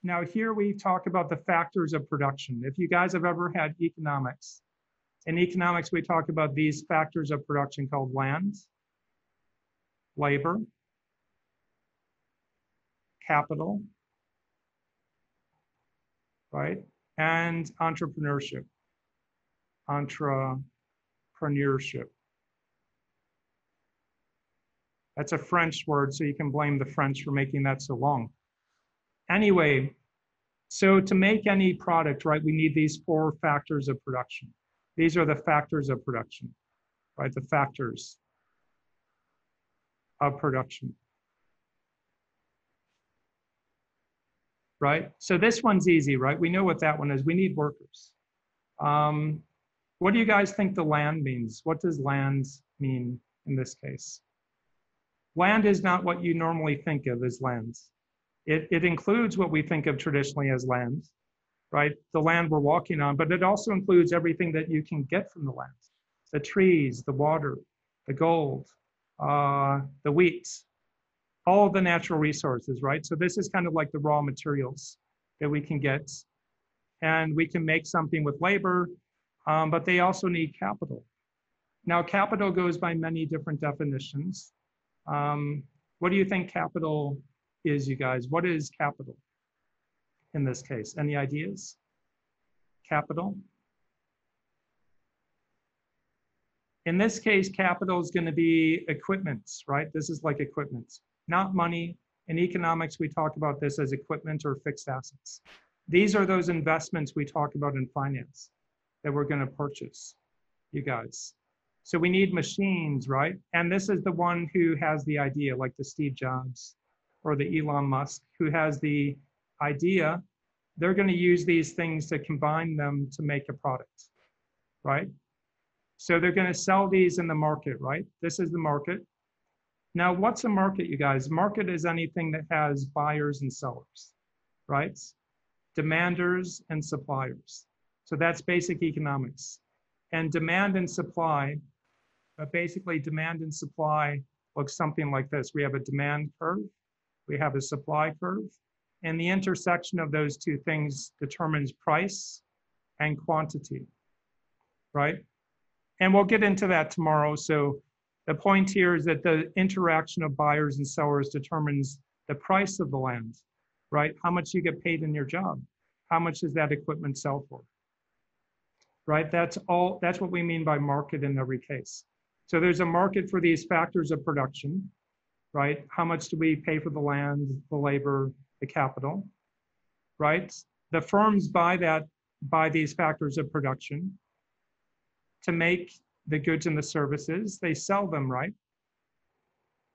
Now here we talk about the factors of production. If you guys have ever had economics, in economics we talk about these factors of production called land, labor, capital, right? And entrepreneurship. Entrepreneurship. That's a French word, so you can blame the French for making that so long. Anyway, so to make any product, right, we need these 4 factors of production. These are the factors of production, right? The factors of production. Right? So this one's easy, right? We know what that one is. We need workers. What do you guys think the land means? What does land mean in this case? Land is not what you normally think of as lands. It includes what we think of traditionally as land, right? The land we're walking on, but it also includes everything that you can get from the land. The trees, the water, the gold, the wheat, all of the natural resources, right? So this is kind of like the raw materials that we can get. And we can make something with labor, but they also need capital. Now, capital goes by many different definitions. What do you think capital is, you guys? What is capital in this case? Any ideas? Capital? In this case, capital is going to be equipment, right? This is like equipment, not money. In economics, we talk about this as equipment or fixed assets. These are those investments we talk about in finance that we're going to purchase, you guys. So we need machines, right? And this is the one who has the idea, like the Steve Jobs or the Elon Musk, who has the idea. They're going to use these things to combine them to make a product, right? So they're going to sell these in the market, right? This is the market. Now, what's a market, you guys? Market is anything that has buyers and sellers, right? Demanders and suppliers. So that's basic economics. And demand and supply, basically demand and supply looks something like this. We have a demand curve, we have a supply curve, and the intersection of those two things determines price and quantity, right? And we'll get into that tomorrow. So the point here is that the interaction of buyers and sellers determines the price of the land, right? How much you get paid in your job. How much does that equipment sell for? Right? That's what we mean by market in every case. So there's a market for these factors of production, right? How much do we pay for the land, the labor, the capital, right? The firms buy these factors of production to make the goods and the services. They sell them, right?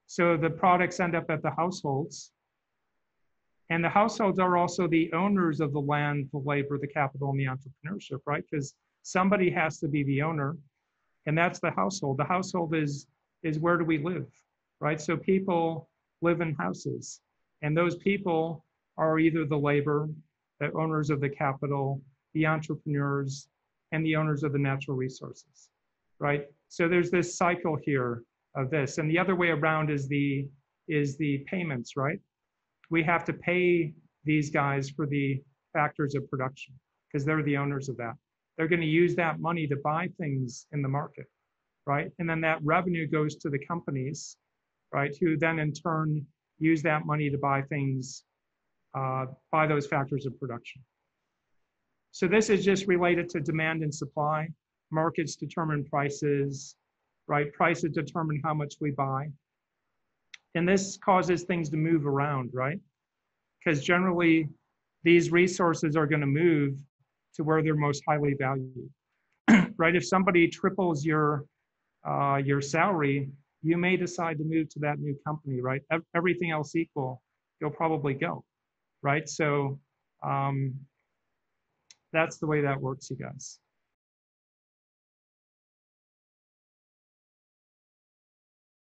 So the products end up at the households. And the households are also the owners of the land, the labor, the capital, and the entrepreneurship, right? Because somebody has to be the owner, and that's the household. The household is where do we live, right? So people live in houses, and those people are either the labor, the owners of the capital, the entrepreneurs, and the owners of the natural resources, right? So there's this cycle here of this, and the other way around is the payments, right? We have to pay these guys for the factors of production because they're the owners of that. They're going to use that money to buy things in the market, right? And then that revenue goes to the companies, right? Who then in turn use that money to buy things, buy those factors of production. So this is just related to demand and supply. Markets determine prices, right? Prices determine how much we buy. And this causes things to move around, right? Because generally these resources are going to move to where they're most highly valued, right? If somebody triples your salary, you may decide to move to that new company, right? Everything else equal, you'll probably go, right? So that's the way that works, you guys.